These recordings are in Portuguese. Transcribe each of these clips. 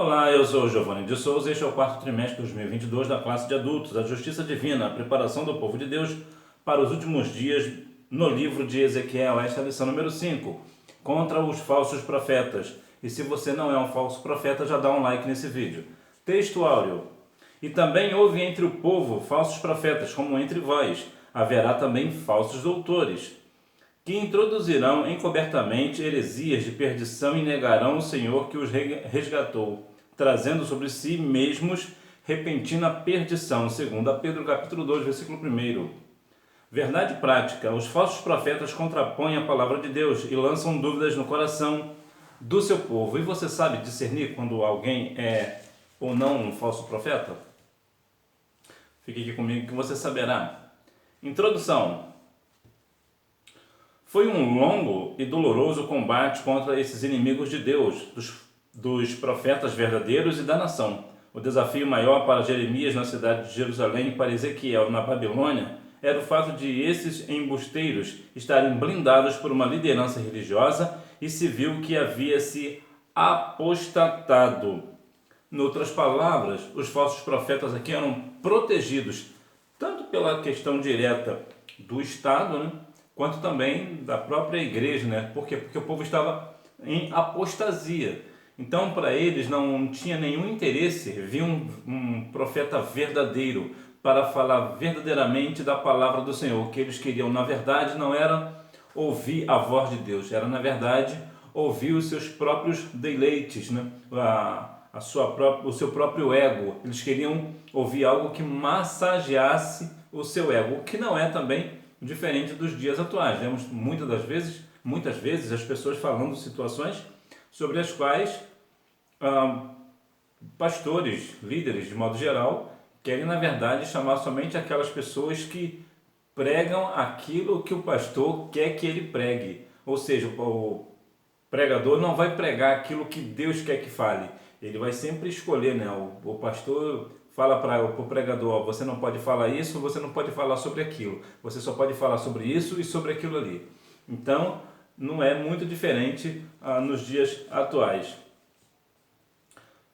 Olá, eu sou o Giovanni de Souza e este é o quarto trimestre de 2022 da classe de adultos, a Justiça Divina, a preparação do povo de Deus para os últimos dias no livro de Ezequiel. Esta é a lição número 5, contra os falsos profetas. E se você não é um falso profeta, já dá um like nesse vídeo. Texto áureo. E também houve entre o povo falsos profetas, como entre vós. Haverá também falsos doutores, que introduzirão encobertamente heresias de perdição e negarão o Senhor que os resgatou, trazendo sobre si mesmos repentina perdição, segundo Pedro capítulo 2, versículo 1. Verdade prática, os falsos profetas contrapõem a palavra de Deus e lançam dúvidas no coração do seu povo. E você sabe discernir quando alguém é ou não um falso profeta? Fique aqui comigo que você saberá. Introdução. Foi um longo e doloroso combate contra esses inimigos de Deus, dos profetas verdadeiros e da nação. O desafio maior para Jeremias na cidade de Jerusalém e para Ezequiel na Babilônia era o fato de esses embusteiros estarem blindados por uma liderança religiosa e civil que havia se apostatado. Em outras palavras, os falsos profetas aqui eram protegidos tanto pela questão direta do Estado, né, quanto também da própria igreja, né? Por quê? Porque o povo estava em apostasia. Então, para eles não tinha nenhum interesse vir um profeta verdadeiro para falar verdadeiramente da palavra do Senhor. O que eles queriam, na verdade, não era ouvir a voz de Deus, era, na verdade, ouvir os seus próprios deleites, né? O seu próprio ego. Eles queriam ouvir algo que massageasse o seu ego, o que não é também diferente dos dias atuais. Vemos muitas vezes as pessoas falando situações sobre as quais pastores, líderes de modo geral, querem na verdade chamar somente aquelas pessoas que pregam aquilo que o pastor quer que ele pregue. Ou seja, o pregador não vai pregar aquilo que Deus quer que fale. Ele vai sempre escolher, né? O pastor fala para o pregador, ó, você não pode falar isso, você não pode falar sobre aquilo. Você só pode falar sobre isso e sobre aquilo ali. Então, não é muito diferente nos dias atuais.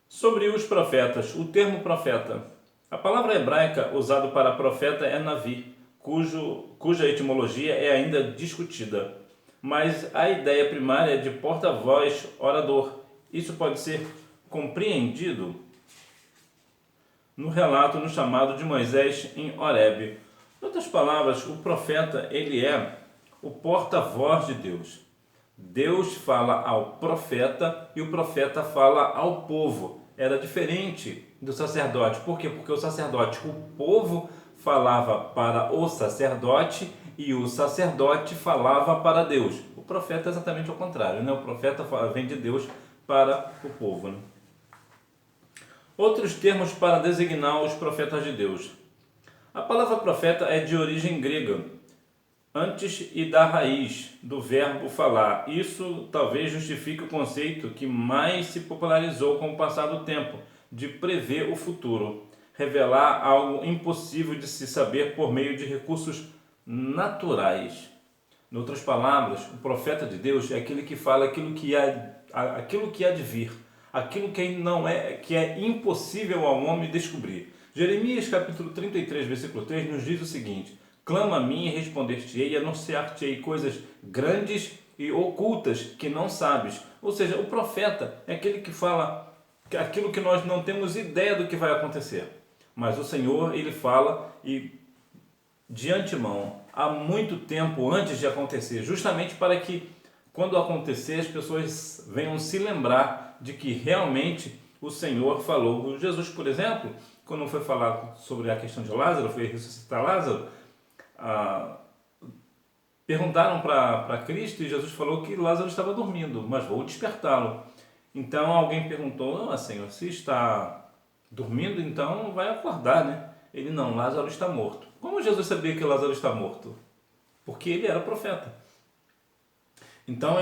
Sobre os profetas, o termo profeta. A palavra hebraica usada para profeta é navi, cuja etimologia é ainda discutida. Mas a ideia primária é de porta-voz, orador. Isso pode ser compreendido no relato no chamado de Moisés em Horebe. Em outras palavras, o profeta ele é o porta-voz de Deus. Deus fala ao profeta e o profeta fala ao povo. Era diferente do sacerdote. Por quê? Porque o sacerdote, o povo falava para o sacerdote e o sacerdote falava para Deus. O profeta é exatamente o contrário, né? O profeta vem de Deus para o povo, né? Outros termos para designar os profetas de Deus. A palavra profeta é de origem grega, antes e da raiz do verbo falar. Isso talvez justifique o conceito que mais se popularizou com o passar do tempo, de prever o futuro, revelar algo impossível de se saber por meio de recursos naturais. Em outras palavras, o profeta de Deus é aquele que fala aquilo que há de vir, aquilo que é impossível ao homem descobrir. Jeremias capítulo 33, versículo 3 nos diz o seguinte: clama a mim e responder-te-ei, e anunciar-te-ei coisas grandes e ocultas que não sabes. Ou seja, o profeta é aquele que fala aquilo que nós não temos ideia do que vai acontecer. Mas o Senhor, ele fala e de antemão, há muito tempo antes de acontecer, justamente para que quando acontecer as pessoas venham se lembrar de que realmente o Senhor falou. Jesus, por exemplo, quando foi falar sobre a questão de Lázaro, foi ressuscitar Lázaro, perguntaram para Cristo e Jesus falou que Lázaro estava dormindo, mas vou despertá-lo. Então alguém perguntou: não, Senhor, se está dormindo, então vai acordar, né? Ele: não, Lázaro está morto. Como Jesus sabia que Lázaro está morto? Porque ele era profeta. Então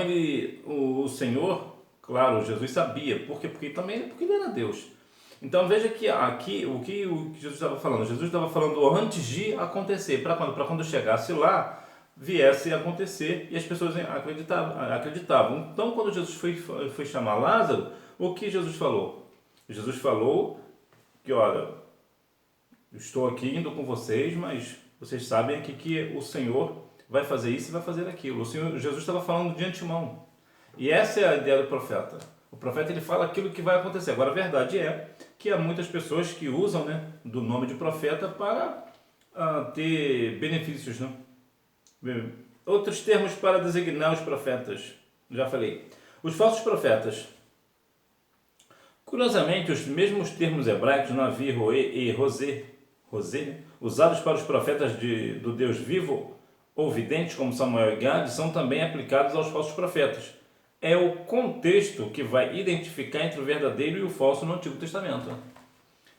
o Senhor, claro, Jesus sabia. Por quê? Porque ele era Deus. Então veja que aqui o que Jesus estava falando. Jesus estava falando antes de acontecer. Para quando? Para quando chegasse lá, viesse a acontecer e as pessoas acreditavam. Então quando Jesus foi chamar Lázaro, o que Jesus falou? Jesus falou que, olha, eu estou aqui indo com vocês, mas vocês sabem aqui que o Senhor vai fazer isso e vai fazer aquilo. O Senhor, Jesus estava falando de antemão. E essa é a ideia do profeta. O profeta ele fala aquilo que vai acontecer. Agora, a verdade é que há muitas pessoas que usam, né, do nome de profeta para ter benefícios. Né? Outros termos para designar os profetas. Já falei. Os falsos profetas. Curiosamente, os mesmos termos hebraicos, Navi, Roê e Rosê, né, usados para os profetas do Deus vivo ou videntes, como Samuel e Gade, são também aplicados aos falsos profetas. É o contexto que vai identificar entre o verdadeiro e o falso no Antigo Testamento.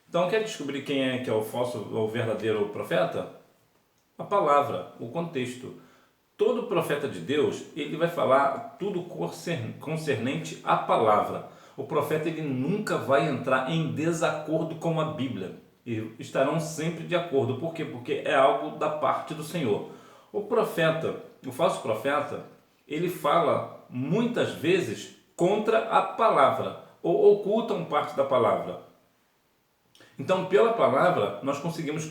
Então, quer descobrir quem é que é o falso ou o verdadeiro profeta? A palavra, o contexto. Todo profeta de Deus, ele vai falar tudo concernente à palavra. O profeta ele nunca vai entrar em desacordo com a Bíblia. E estarão sempre de acordo. Por quê? Porque é algo da parte do Senhor. O profeta, o falso profeta, ele fala muitas vezes contra a palavra, ou ocultam parte da palavra. Então, pela palavra, nós conseguimos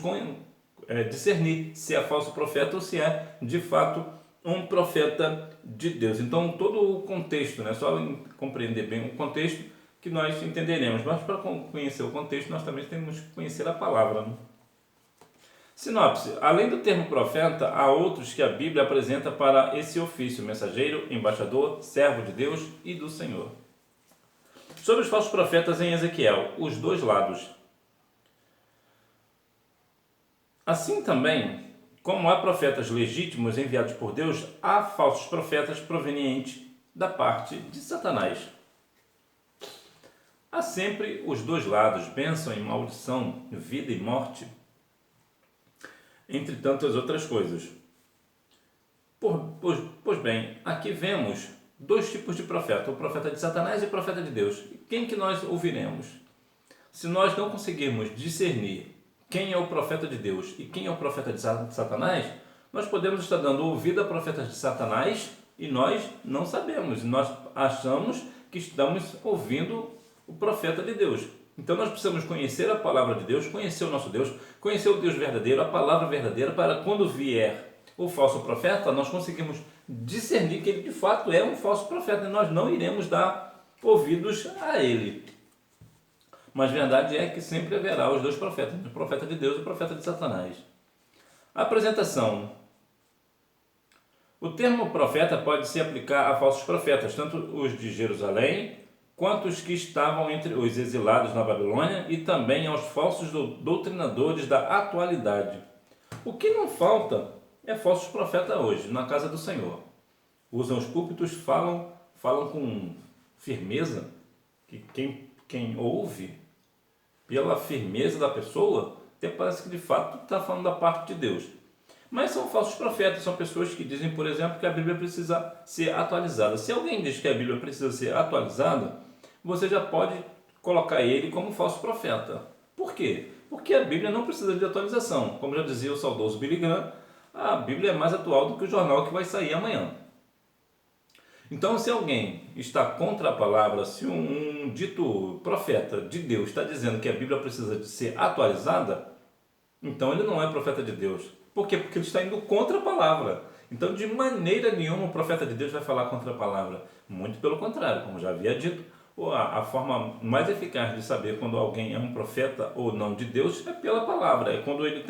discernir se é falso profeta ou se é, de fato, um profeta de Deus. Então, todo o contexto, né? Só compreender bem o contexto que nós entenderemos. Mas, para conhecer o contexto, nós também temos que conhecer a palavra. Né? Sinopse. Além do termo profeta, há outros que a Bíblia apresenta para esse ofício: mensageiro, embaixador, servo de Deus e do Senhor. Sobre os falsos profetas em Ezequiel, os dois lados. Assim também, como há profetas legítimos enviados por Deus, há falsos profetas provenientes da parte de Satanás. Há sempre os dois lados, bênção e maldição, vida e morte, entre tantas outras coisas. Pois bem, aqui vemos dois tipos de profeta, o profeta de Satanás e o profeta de Deus. Quem que nós ouviremos? Se nós não conseguirmos discernir quem é o profeta de Deus e quem é o profeta de Satanás, nós podemos estar dando ouvido a profetas de Satanás e nós não sabemos. Nós achamos que estamos ouvindo o profeta de Deus. Então nós precisamos conhecer a palavra de Deus, conhecer o nosso Deus, conhecer o Deus verdadeiro, a palavra verdadeira, para quando vier o falso profeta, nós conseguimos discernir que ele de fato é um falso profeta e nós não iremos dar ouvidos a ele. Mas a verdade é que sempre haverá os dois profetas, o profeta de Deus e o profeta de Satanás. Apresentação. O termo profeta pode se aplicar a falsos profetas, tanto os de Jerusalém, quanto os que estavam entre os exilados na Babilônia e também aos falsos doutrinadores da atualidade. O que não falta é falsos profetas hoje, na casa do Senhor. Usam os púlpitos, falam com firmeza, que quem ouve, pela firmeza da pessoa, até parece que de fato está falando da parte de Deus. Mas são falsos profetas, são pessoas que dizem, por exemplo, que a Bíblia precisa ser atualizada. Se alguém diz que a Bíblia precisa ser atualizada, você já pode colocar ele como falso profeta. Por quê? Porque a Bíblia não precisa de atualização. Como já dizia o saudoso Billy Graham, a Bíblia é mais atual do que o jornal que vai sair amanhã. Então, se alguém está contra a palavra, se um dito profeta de Deus está dizendo que a Bíblia precisa de ser atualizada, então ele não é profeta de Deus. Por quê? Porque ele está indo contra a palavra. Então, de maneira nenhuma, o profeta de Deus vai falar contra a palavra. Muito pelo contrário, como já havia dito, a forma mais eficaz de saber quando alguém é um profeta ou não de Deus é pela palavra. É quando ele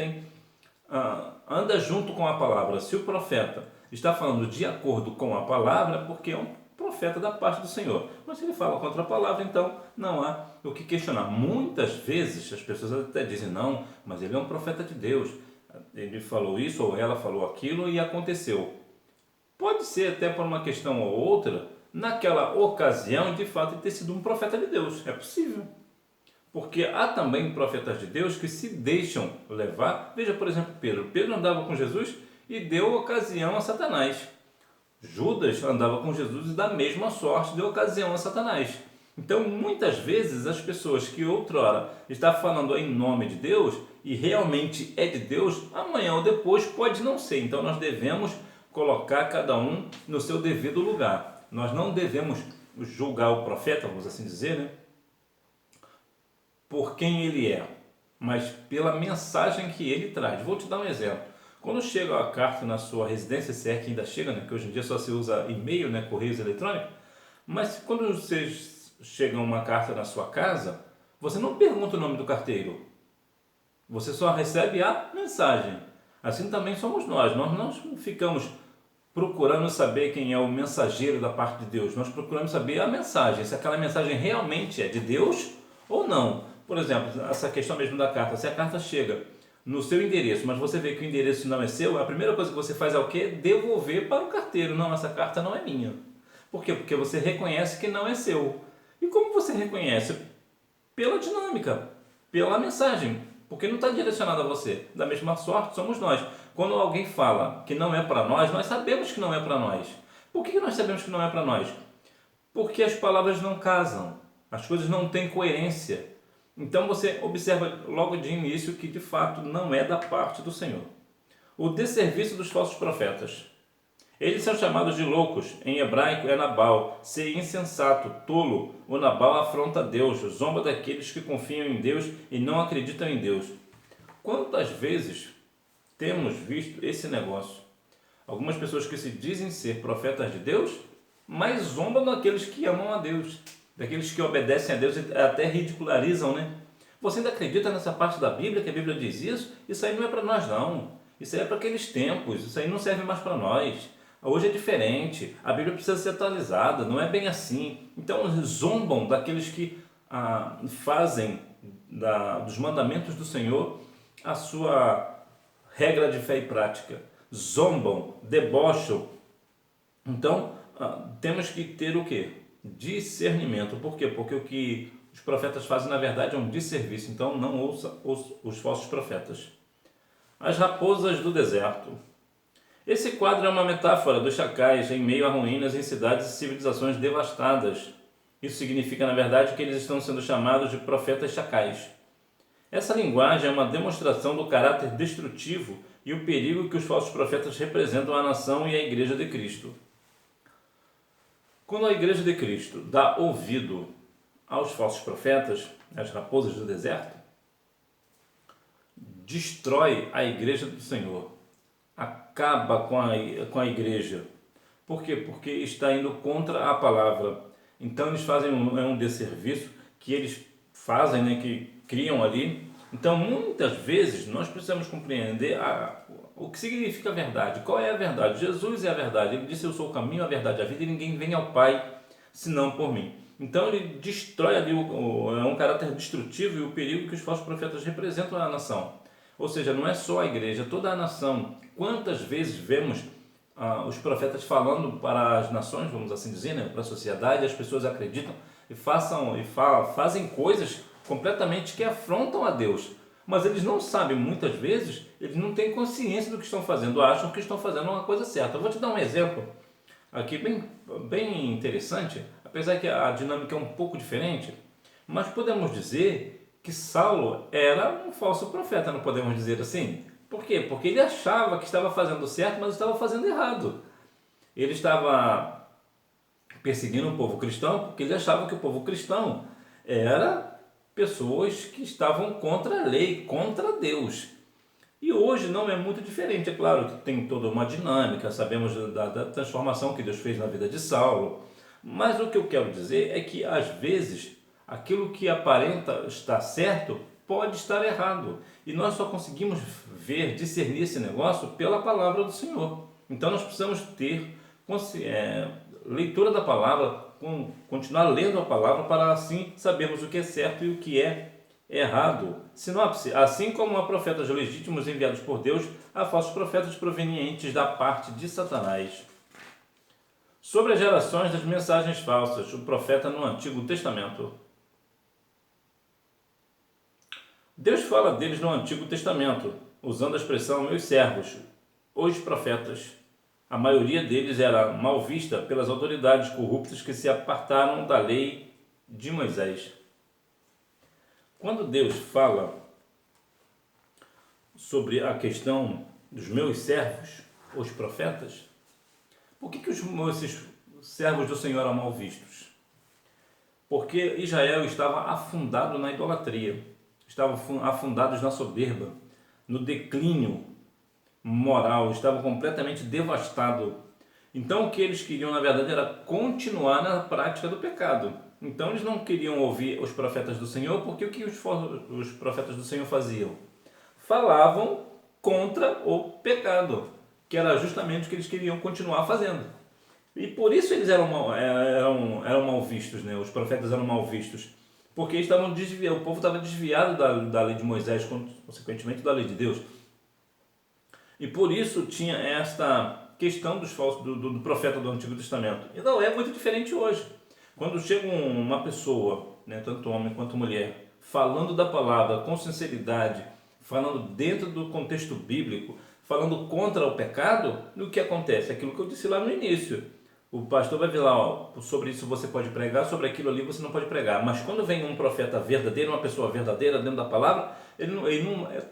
anda junto com a palavra. Se o profeta está falando de acordo com a palavra, porque é um profeta da parte do Senhor. Mas se ele fala contra a palavra, então não há o que questionar. Muitas vezes as pessoas até dizem, não, mas ele é um profeta de Deus. Ele falou isso ou ela falou aquilo e aconteceu. Pode ser até por uma questão ou outra, naquela ocasião, de fato, ter sido um profeta de Deus. É possível. Porque há também profetas de Deus que se deixam levar. Veja, por exemplo, Pedro. Pedro andava com Jesus e deu ocasião a Satanás. Judas andava com Jesus e da mesma sorte deu ocasião a Satanás. Então, muitas vezes, as pessoas que outrora estavam falando em nome de Deus e realmente é de Deus, amanhã ou depois pode não ser. Então, nós devemos colocar cada um no seu devido lugar. Nós não devemos julgar o profeta, vamos assim dizer, né? por quem ele é, mas pela mensagem que ele traz. Vou te dar um exemplo. Quando chega a carta na sua residência, se é que ainda chega, né, que hoje em dia só se usa e-mail, né, correios eletrônicos, mas quando você chega uma carta na sua casa, você não pergunta o nome do carteiro, você só recebe a mensagem. Assim também somos nós não ficamos procurando saber quem é o mensageiro da parte de Deus, nós procuramos saber a mensagem, se aquela mensagem realmente é de Deus ou não. Por exemplo, essa questão mesmo da carta, se a carta chega no seu endereço, mas você vê que o endereço não é seu, a primeira coisa que você faz é o quê? Devolver para o carteiro. Não, essa carta não é minha. Por quê? Porque você reconhece que não é seu. E como você reconhece? Pela dinâmica, pela mensagem, porque não está direcionado a você. Da mesma sorte somos nós. Quando alguém fala que não é para nós sabemos que não é para nós. Por que nós sabemos que não é para nós? Porque as palavras não casam, as coisas não têm coerência. Então você observa logo de início que de fato não é da parte do Senhor. O desserviço dos falsos profetas. Eles são chamados de loucos, em hebraico é Nabal, ser insensato, tolo. O Nabal afronta Deus, zomba daqueles que confiam em Deus e não acreditam em Deus. Quantas vezes temos visto esse negócio? Algumas pessoas que se dizem ser profetas de Deus, mas zombam daqueles que amam a Deus, daqueles que obedecem a Deus e até ridicularizam, né? Você ainda acredita nessa parte da Bíblia, que a Bíblia diz isso? Isso aí não é para nós não, isso aí é para aqueles tempos, isso aí não serve mais para nós. Hoje é diferente, a Bíblia precisa ser atualizada, não é bem assim. Então zombam daqueles que fazem dos mandamentos do Senhor a sua regra de fé e prática. Zombam, debocham. Então temos que ter o quê? Discernimento. Por quê? Porque o que os profetas fazem na verdade é um desserviço. Então não ouça os falsos profetas. As raposas do deserto. Esse quadro é uma metáfora dos chacais em meio a ruínas em cidades e civilizações devastadas. Isso significa, na verdade, que eles estão sendo chamados de profetas chacais. Essa linguagem é uma demonstração do caráter destrutivo e o perigo que os falsos profetas representam à nação e à Igreja de Cristo. Quando a Igreja de Cristo dá ouvido aos falsos profetas, as raposas do deserto, destrói a Igreja do Senhor. Acaba com a igreja. Por quê? Porque está indo contra a palavra. Então eles fazem um desserviço que eles fazem, né, que criam ali. Então muitas vezes nós precisamos compreender o que significa a verdade. Qual é a verdade? Jesus é a verdade. Ele disse: eu sou o caminho, a verdade e a vida, e ninguém vem ao Pai senão por mim. Então ele destrói ali, é um caráter destrutivo e o perigo que os falsos profetas representam à nação. Ou seja, não é só a igreja, toda a nação. Quantas vezes vemos os profetas falando para as nações, vamos assim dizer, né, para a sociedade, as pessoas acreditam e fazem coisas completamente que afrontam a Deus. Mas eles não sabem, muitas vezes, eles não têm consciência do que estão fazendo, acham que estão fazendo uma coisa certa. Eu vou te dar um exemplo aqui bem interessante, apesar que a dinâmica é um pouco diferente, mas podemos dizer que Saulo era um falso profeta, não podemos dizer assim? Por quê? Porque ele achava que estava fazendo certo, mas estava fazendo errado. Ele estava perseguindo o povo cristão porque ele achava que o povo cristão era pessoas que estavam contra a lei, contra Deus. E hoje não é muito diferente, é claro que tem toda uma dinâmica, sabemos da transformação que Deus fez na vida de Saulo, mas o que eu quero dizer é que às vezes aquilo que aparenta estar certo pode estar errado. E nós só conseguimos discernir esse negócio pela palavra do Senhor. Então nós precisamos ter leitura da palavra, continuar lendo a palavra para assim sabermos o que é certo e o que é errado. Sinopse: assim como há profetas legítimos enviados por Deus, há falsos profetas provenientes da parte de Satanás. Sobre as gerações das mensagens falsas, o profeta no Antigo Testamento. Deus fala deles no Antigo Testamento, usando a expressão meus servos, os profetas. A maioria deles era mal vista pelas autoridades corruptas que se apartaram da lei de Moisés. Quando Deus fala sobre a questão dos meus servos, os profetas, por que esses servos do Senhor eram mal vistos? porque Israel estava afundado na idolatria, estavam afundados na soberba, no declínio moral, estavam completamente devastados. Então o que eles queriam na verdade era continuar na prática do pecado. Então eles não queriam ouvir os profetas do Senhor, porque o que os profetas do Senhor faziam? Falavam contra o pecado, que era justamente o que eles queriam continuar fazendo. E por isso eles eram mal vistos, né? Os profetas eram mal vistos, porque estavam desviados, o povo estava desviado da lei de Moisés, consequentemente da lei de Deus. E por isso tinha esta questão dos falsos, do profeta do Antigo Testamento. E não é muito diferente hoje. Quando chega uma pessoa, né, tanto homem quanto mulher, falando da palavra com sinceridade, falando dentro do contexto bíblico, falando contra o pecado, o que acontece? Aquilo que eu disse lá no início. O pastor vai ver lá, ó, sobre isso você pode pregar, sobre aquilo ali você não pode pregar. Mas quando vem um profeta verdadeiro, uma pessoa verdadeira dentro da palavra, ele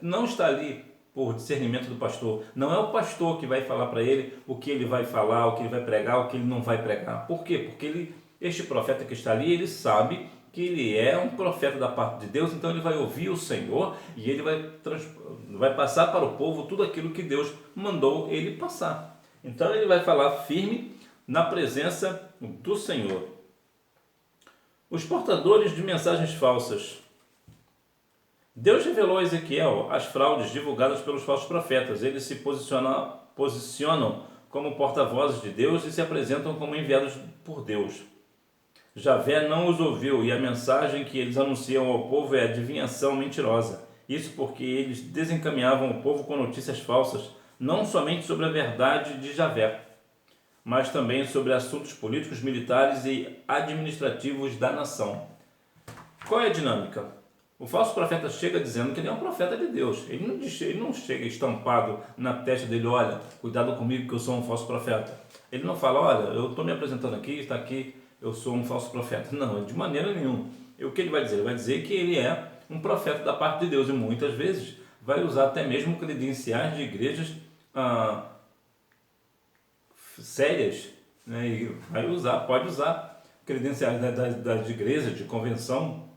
não está ali por discernimento do pastor. Não é o pastor que vai falar para ele o que ele vai falar, o que ele vai pregar, o que ele não vai pregar. Por quê? Porque este profeta que está ali, ele sabe que ele é um profeta da parte de Deus, então ele vai ouvir o Senhor e ele vai passar para o povo tudo aquilo que Deus mandou ele passar. Então ele vai falar firme na presença do Senhor. Os portadores de mensagens falsas. Deus revelou a Ezequiel as fraudes divulgadas pelos falsos profetas. Eles se posicionam como porta-vozes de Deus e se apresentam como enviados por Deus. Javé não os ouviu e a mensagem que eles anunciam ao povo é adivinhação mentirosa. Isso porque eles desencaminhavam o povo com notícias falsas, não somente sobre a verdade de Javé, mas também sobre assuntos políticos, militares e administrativos da nação. Qual é a dinâmica? O falso profeta chega dizendo que ele é um profeta de Deus. Ele não chega estampado na testa dele, olha, cuidado comigo que eu sou um falso profeta. Ele não fala, olha, eu estou me apresentando aqui, está aqui, eu sou um falso profeta. Não, de maneira nenhuma. E o que ele vai dizer? Ele vai dizer que ele é um profeta da parte de Deus e muitas vezes vai usar até mesmo credenciais de igrejas sérias, né? E pode usar credenciais das igrejas de convenção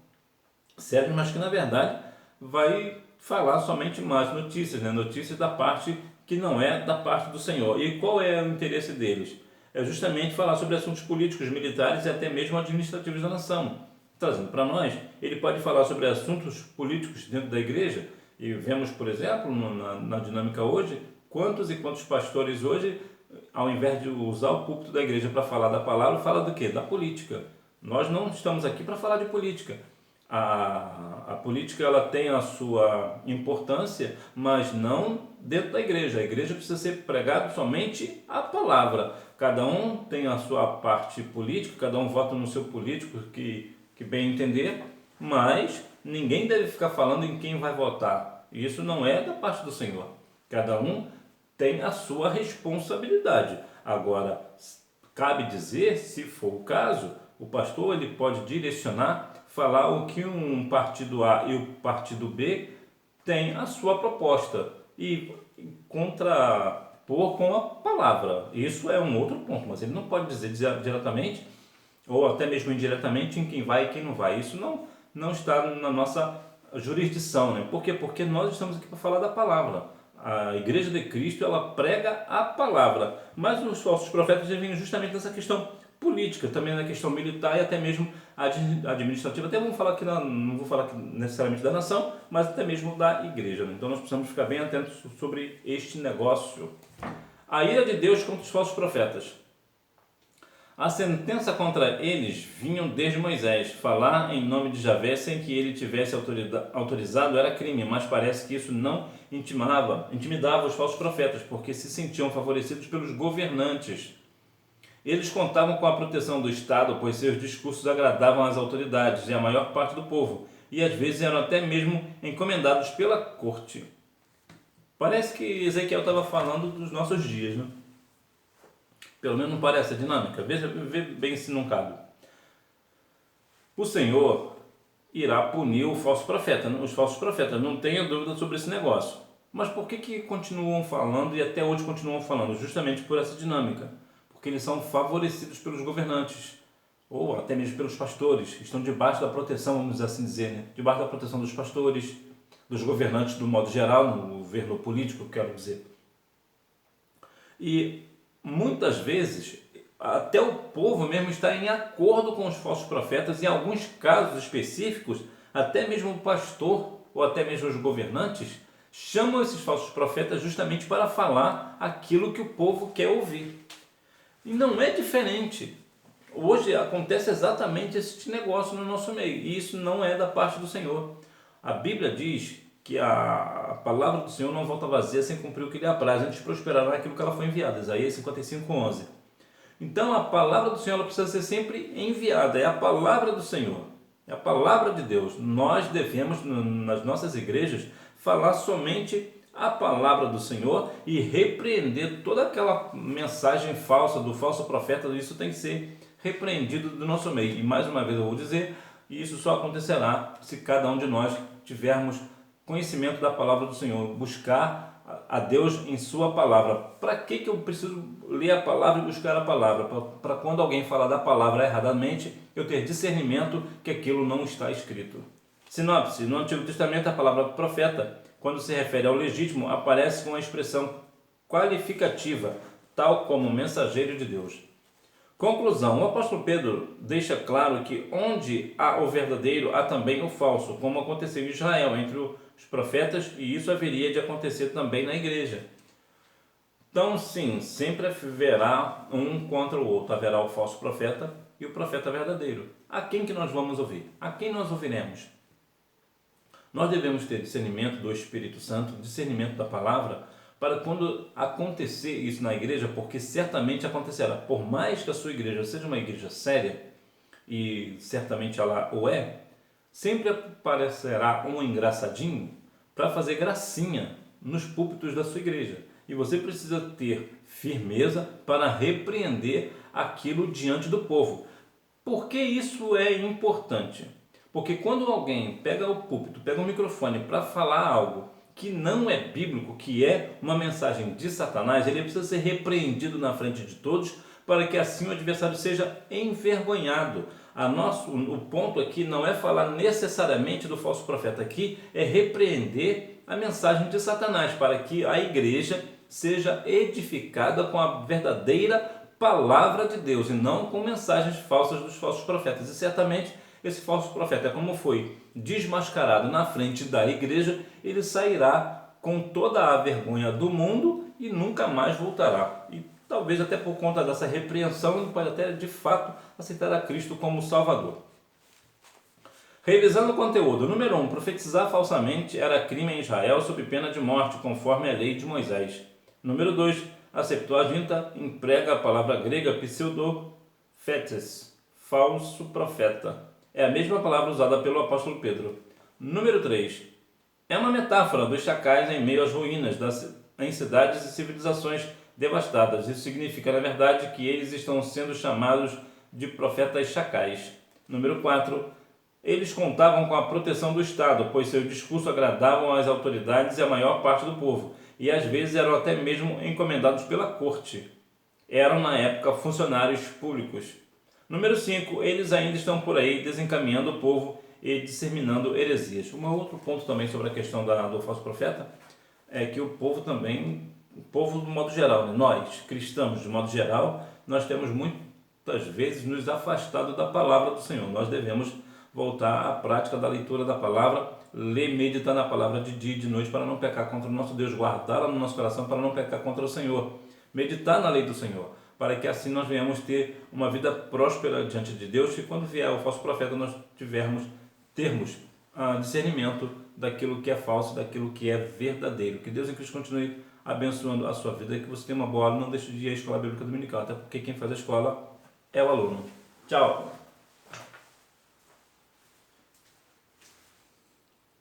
sérias, mas que na verdade vai falar somente más notícias, né? Notícias da parte que não é da parte do Senhor. E qual é o interesse deles? É justamente falar sobre assuntos políticos, militares e até mesmo administrativos da nação. Trazendo para nós, ele pode falar sobre assuntos políticos dentro da igreja, e vemos, por exemplo, na dinâmica hoje, quantos e quantos pastores hoje, ao invés de usar o púlpito da igreja para falar da palavra, fala do quê? Da política. Nós não estamos aqui para falar de política. A política ela tem a sua importância, mas não dentro da igreja. A igreja precisa ser pregada somente a palavra. Cada um tem a sua parte política, cada um vota no seu político que bem entender, mas ninguém deve ficar falando em quem vai votar. Isso não é da parte do Senhor. Cada um tem a sua responsabilidade. Agora, cabe dizer, se for o caso, o pastor ele pode direcionar, falar o que um partido A e o partido B tem a sua proposta e contrapor com a palavra. Isso é um outro ponto, mas ele não pode dizer diretamente ou até mesmo indiretamente em quem vai e quem não vai. Isso não está na nossa jurisdição, né? Por quê? Porque nós estamos aqui para falar da palavra. A Igreja de Cristo, ela prega a palavra, mas os falsos profetas vêm justamente nessa questão política, também na questão militar e até mesmo administrativa. Até vamos falar aqui, não vou falar aqui necessariamente da nação, mas até mesmo da igreja, né? Então nós precisamos ficar bem atentos sobre este negócio. A ira de Deus contra os falsos profetas. A sentença contra eles vinham desde Moisés. Falar em nome de Javé sem que ele tivesse autorizado era crime, mas parece que isso não intimidava os falsos profetas, porque se sentiam favorecidos pelos governantes. Eles contavam com a proteção do Estado, pois seus discursos agradavam às autoridades e à maior parte do povo, e às vezes eram até mesmo encomendados pela corte. Parece que Ezequiel estava falando dos nossos dias, né? Pelo menos não parece a dinâmica. Vê bem se não cabe. O Senhor irá punir os falsos profetas, não tenha dúvida sobre esse negócio. Mas por que continuam falando e até hoje continuam falando? Justamente por essa dinâmica. Porque eles são favorecidos pelos governantes. ou até mesmo pelos pastores, que estão debaixo da proteção, vamos assim dizer, né? Debaixo da proteção dos pastores, dos governantes do modo geral, no governo político, quero dizer. E muitas vezes até o povo mesmo está em acordo com os falsos profetas, em alguns casos específicos, até mesmo o pastor ou até mesmo os governantes chamam esses falsos profetas justamente para falar aquilo que o povo quer ouvir. E não é diferente. Hoje acontece exatamente esse negócio no nosso meio, e isso não é da parte do Senhor. A Bíblia diz que a palavra do Senhor não volta vazia sem cumprir o que lhe apraz, antes prosperará naquilo que ela foi enviada. Isaías 55:11. Então a palavra do Senhor ela precisa ser sempre enviada, é a palavra do Senhor, é a palavra de Deus. Nós devemos, nas nossas igrejas, falar somente a palavra do Senhor e repreender toda aquela mensagem falsa do falso profeta. Isso tem que ser repreendido do nosso meio. E mais uma vez eu vou dizer, isso só acontecerá se cada um de nós tivermos conhecimento da palavra do Senhor, buscar a Deus em sua palavra. Para que eu preciso ler a palavra e buscar a palavra? Para quando alguém falar da palavra erradamente, eu ter discernimento que aquilo não está escrito. Sinopse: no Antigo Testamento a palavra profeta, quando se refere ao legítimo, aparece com a expressão qualificativa, tal como mensageiro de Deus. Conclusão: o apóstolo Pedro deixa claro que onde há o verdadeiro, há também o falso, como aconteceu em Israel entre os profetas, e isso haveria de acontecer também na igreja. Então, sim, sempre haverá um contra o outro. Haverá o falso profeta e o profeta verdadeiro. A quem que nós vamos ouvir? A quem nós ouviremos? Nós devemos ter discernimento do Espírito Santo, discernimento da palavra, para quando acontecer isso na igreja, porque certamente acontecerá. Por mais que a sua igreja seja uma igreja séria, e certamente ela o é, sempre aparecerá um engraçadinho para fazer gracinha nos púlpitos da sua igreja. E você precisa ter firmeza para repreender aquilo diante do povo. Por que isso é importante? Porque quando alguém pega o púlpito, pega o microfone para falar algo que não é bíblico, que é uma mensagem de Satanás, ele precisa ser repreendido na frente de todos, para que assim o adversário seja envergonhado. O ponto aqui não é falar necessariamente do falso profeta, aqui é repreender a mensagem de Satanás, para que a igreja seja edificada com a verdadeira palavra de Deus, e não com mensagens falsas dos falsos profetas. E certamente esse falso profeta, como foi desmascarado na frente da igreja, ele sairá com toda a vergonha do mundo e nunca mais voltará. E talvez até por conta dessa repreensão ele pode até de fato aceitar a Cristo como Salvador. Revisando o conteúdo, número 1, profetizar falsamente era crime em Israel sob pena de morte, conforme a lei de Moisés. Número 2, a Septuaginta emprega a palavra grega pseudofetes, falso profeta. É a mesma palavra usada pelo apóstolo Pedro. Número 3, é uma metáfora dos chacais em meio às ruínas em cidades e civilizações devastadas. Isso significa, na verdade, que eles estão sendo chamados de profetas chacais. Número 4, eles contavam com a proteção do Estado, pois seu discurso agradavam às autoridades e à maior parte do povo, e às vezes eram até mesmo encomendados pela corte. Eram, na época, funcionários públicos. Número 5, eles ainda estão por aí desencaminhando o povo e disseminando heresias. Um outro ponto também sobre a questão do falso profeta é que o povo também, o povo do modo geral, né? Nós, cristãos de modo geral, nós temos muitas vezes nos afastado da palavra do Senhor. Nós devemos voltar à prática da leitura da palavra, ler e meditar na palavra de dia e de noite para não pecar contra o nosso Deus, guardá-la no nosso coração para não pecar contra o Senhor, meditar na lei do Senhor, para que assim nós venhamos ter uma vida próspera diante de Deus, e quando vier o falso profeta nós termos discernimento daquilo que é falso, daquilo que é verdadeiro. Que Deus em Cristo continue abençoando a sua vida e que você tenha uma boa aula. Não deixe de ir à escola bíblica dominical, até porque quem faz a escola é o aluno. Tchau!